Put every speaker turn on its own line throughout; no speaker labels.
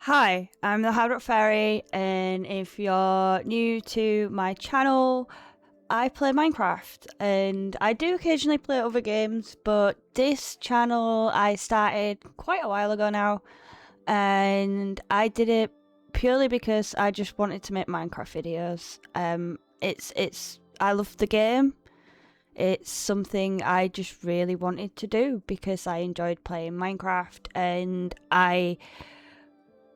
Hi, I'm the Hard Rock Fairy, and if you're new to my channel, I play Minecraft, and I do occasionally play other games, but this channel I started quite a while ago now, and I did it purely because I just wanted to make Minecraft videos. I love the game. It's something I just really wanted to do because I enjoyed playing Minecraft, and I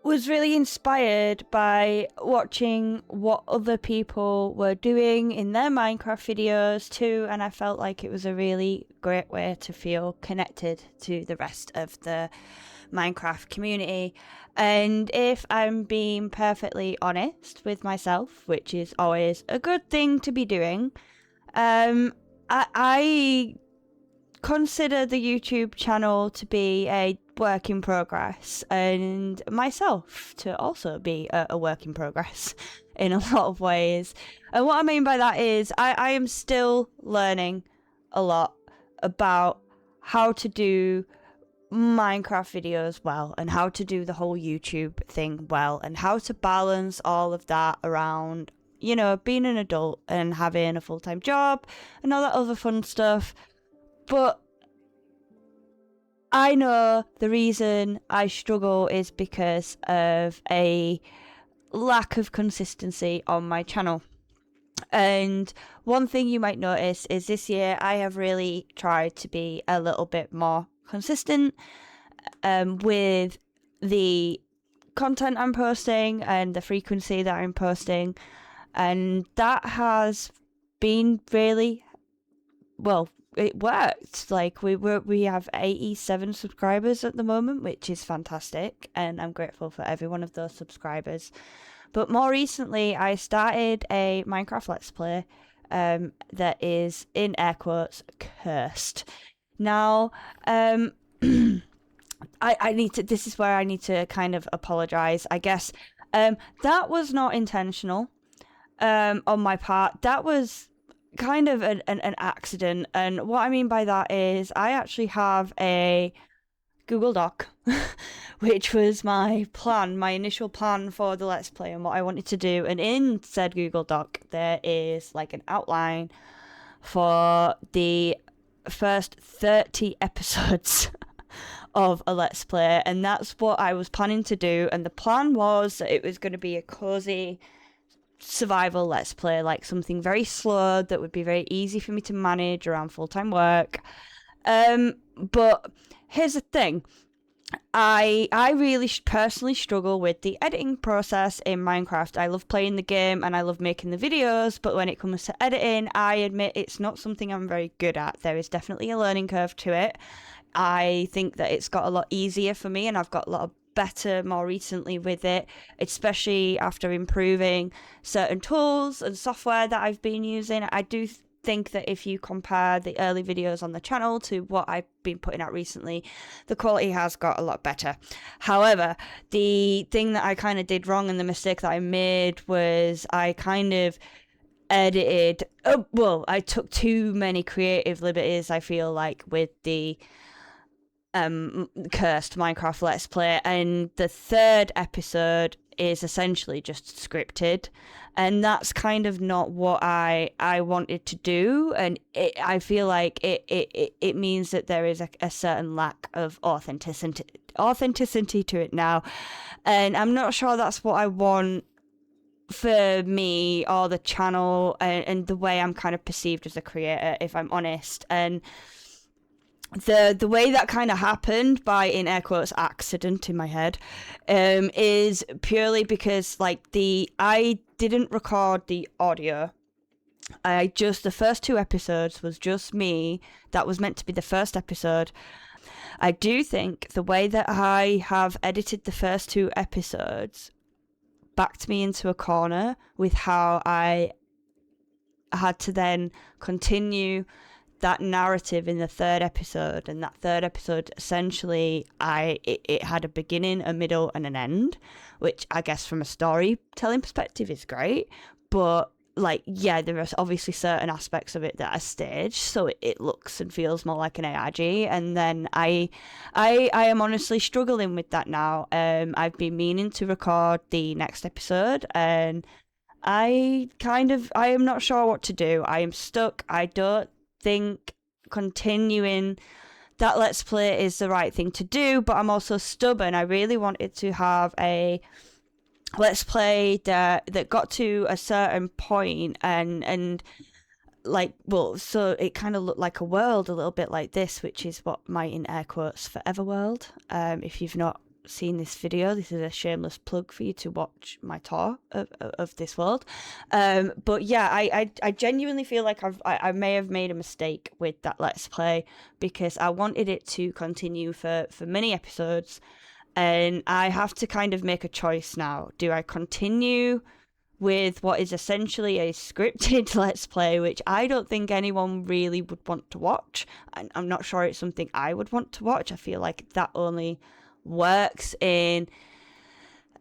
was really inspired by watching what other people were doing in their Minecraft videos too, and I felt like it was a really great way to feel connected to the rest of the Minecraft community. And if I'm being perfectly honest with myself, which is always a good thing to be doing, I consider the YouTube channel to be a work in progress, and myself to also be a work in progress in a lot of ways. And what I mean by that is I am still learning a lot about how to do Minecraft videos well, and how to do the whole YouTube thing well, and how to balance all of that around, being an adult and having a full-time job and all that other fun stuff. But I know the reason I struggle is because of a lack of consistency on my channel. And one thing you might notice is this year I have really tried to be a little bit more consistent with the content I'm posting and the frequency that I'm posting. And that has been really well, it worked. Like we have 87 subscribers at the moment, which is fantastic, and I'm grateful for every one of those subscribers. But more recently, I started a Minecraft Let's Play that is, in air quotes, cursed. Now, I need to. This is where I need to kind of apologize, I guess. That was not intentional on my part. That was kind of an accident. And what I mean by that is I actually have a Google Doc, which was my plan, my initial plan for the Let's Play and what I wanted to do. And in said Google Doc, there is like an outline for the first 30 episodes of a Let's Play. And that's what I was planning to do. And the plan was that it was going to be a cozy survival Let's Play, like something very slow that would be very easy for me to manage around full-time work. But here's the thing. I really personally struggle with the editing process in Minecraft. I love playing the game and I love making the videos, but when it comes to editing, I admit it's not something I'm very good at. There is definitely a learning curve to it. I think that it's got a lot easier for me, and I've got a lot of better more recently with it, especially after improving certain tools and software that I've been using. I do think that if you compare the early videos on the channel to what I've been putting out recently, the quality has got a lot better. However, the thing that I kind of did wrong and the mistake that I made was I kind of edited, I took too many creative liberties, I feel like, with the cursed Minecraft Let's Play, and the third episode is essentially just scripted, and that's kind of not what I wanted to do, and I feel like it means that there is a certain lack of authenticity to it now, and I'm not sure that's what I want for me or the channel, and the way I'm kind of perceived as a creator, if I'm honest. And the way that kind of happened, by in air quotes accident in my head, is purely because I didn't record the audio. The first two episodes was just me. That was meant to be the first episode. I do think the way that I have edited the first two episodes backed me into a corner with how I had to then continue that narrative in the third episode. And that third episode, essentially, it had a beginning, a middle, and an end, which I guess from a storytelling perspective is great, but like, yeah, there are obviously certain aspects of it that are staged, so it looks and feels more like an AIG. And then I am honestly struggling with that now. I've been meaning to record the next episode, and I am not sure what to do. I am stuck. I don't think continuing that Let's Play is the right thing to do, but I'm also stubborn. I really wanted to have a Let's Play that got to a certain point and like, well, so it kind of looked like a world a little bit like this, which is what my, in air quotes, forever world. If you've not seen this video, this is a shameless plug for you to watch my tour of this world. But yeah, I genuinely feel like I may have made a mistake with that Let's Play, because I wanted it to continue for many episodes, and I have to kind of make a choice now. Do I continue with what is essentially a scripted Let's Play, which I don't think anyone really would want to watch, and I'm not sure it's something I would want to watch. I feel like that only works in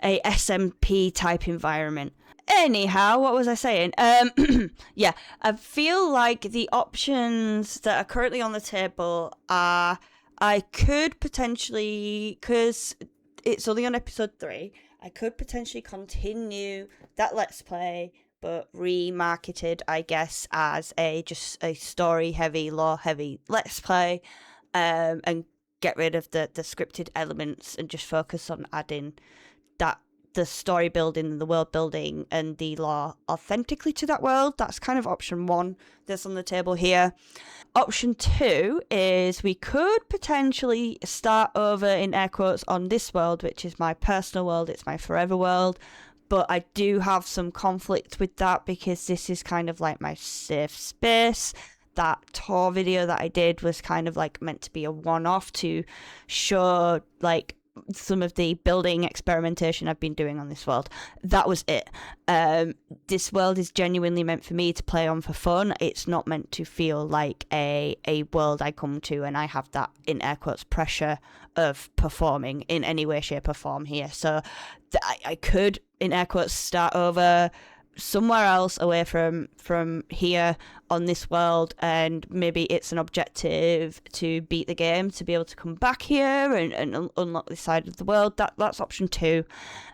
a SMP type environment. Anyhow, what was I saying? Yeah, I feel like the options that are currently on the table are, I could potentially, because it's only on episode 3, I could potentially continue that Let's Play, but remarketed, I guess, as just a story heavy, lore heavy Let's Play, and get rid of the scripted elements and just focus on adding the story building, the world building, and the lore authentically to that world. That's kind of option 1 that's on the table here. Option 2 is we could potentially start over, in air quotes, on this world, which is my personal world. It's my forever world. But I do have some conflict with that, because this is kind of like my safe space. That tour video that I did was kind of like meant to be a one-off to show like some of the building experimentation I've been doing on this world. That was it. This world is genuinely meant for me to play on for fun. It's not meant to feel like a world I come to and I have that, in air quotes, pressure of performing in any way, shape or form here. So I could, in air quotes, start over somewhere else away from here on this world, and maybe it's an objective to beat the game to be able to come back here and unlock this side of the world. That's option 2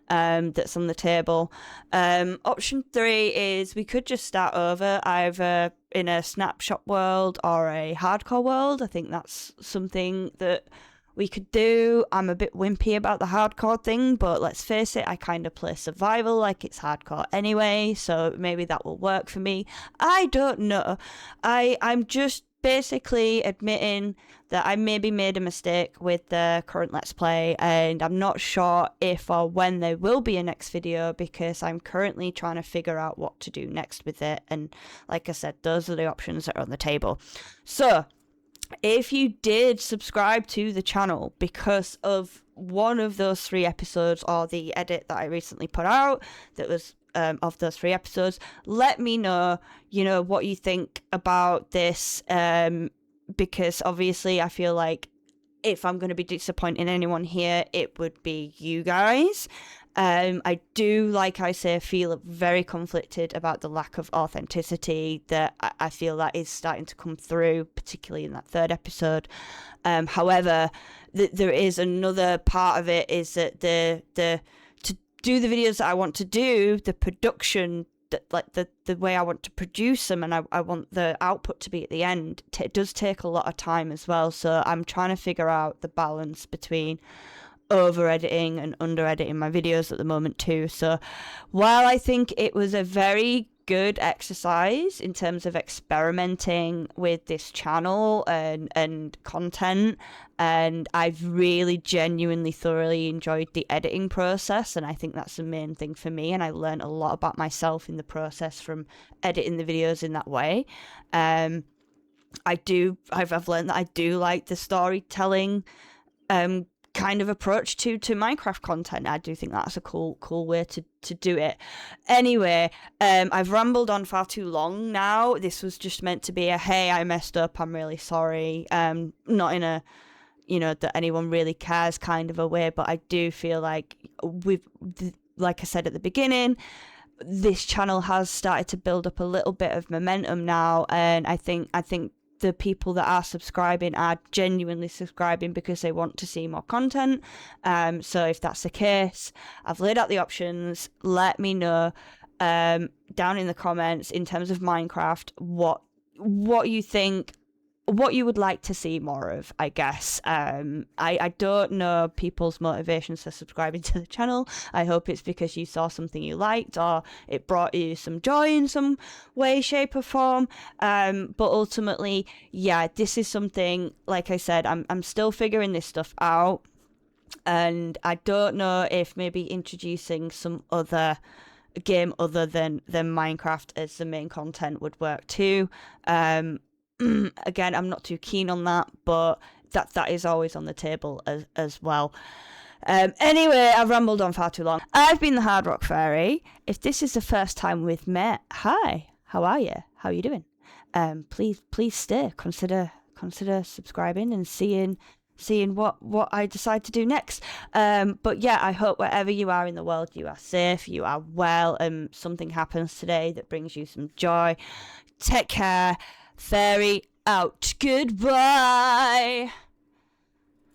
that's on the table. Option 3 is we could just start over either in a snapshot world or a hardcore world. I think that's something that we could do. I'm a bit wimpy about the hardcore thing, but let's face it, I kind of play survival like it's hardcore anyway, so maybe that will work for me. I don't know. I'm just basically admitting that I maybe made a mistake with the current Let's Play, and I'm not sure if or when there will be a next video, because I'm currently trying to figure out what to do next with it. And like I said, those are the options that are on the table. So if you did subscribe to the channel because of one of those 3 episodes, or the edit that I recently put out that was of those 3 episodes, let me know, what you think about this, because obviously I feel like if I'm going to be disappointing anyone here, it would be you guys. I do, like I say, feel very conflicted about the lack of authenticity that I feel that is starting to come through, particularly in that 3rd episode. However, there is another part of it, is that to do the videos that I want to do, the production, the way I want to produce them, and I want the output to be at the end, it does take a lot of time as well. So I'm trying to figure out the balance between over editing and under editing my videos at the moment too. So while I think it was a very good exercise in terms of experimenting with this channel and content, and I've really genuinely thoroughly enjoyed the editing process, and I think that's the main thing for me, and I learned a lot about myself in the process from editing the videos in that way. I've learned that I do like the storytelling kind of approach to Minecraft content. I do think that's a cool way to do it. Anyway, I've rambled on far too long now. This was just meant to be a, hey, I messed up, I'm really sorry. Not in a, that anyone really cares kind of a way, but I do feel like like I said at the beginning, this channel has started to build up a little bit of momentum now, and I think the people that are subscribing are genuinely subscribing because they want to see more content. So if that's the case, I've laid out the options. Let me know down in the comments in terms of Minecraft what you think, what you would like to see more of, I guess. I don't know people's motivations for subscribing to the channel. I hope it's because you saw something you liked, or it brought you some joy in some way, shape, or form. But ultimately, yeah, this is something, like I said, I'm still figuring this stuff out. And I don't know if maybe introducing some other game other than Minecraft as the main content would work too. Again, I'm not too keen on that, but that is always on the table as well. Anyway, I've rambled on far too long. I've been the Hard Rock Fairy. If this is the first time we've met, hi, how are you? How are you doing? Please stay. Consider subscribing and seeing what I decide to do next. But yeah, I hope wherever you are in the world, you are safe, you are well, and something happens today that brings you some joy. Take care. Fairy out. Goodbye.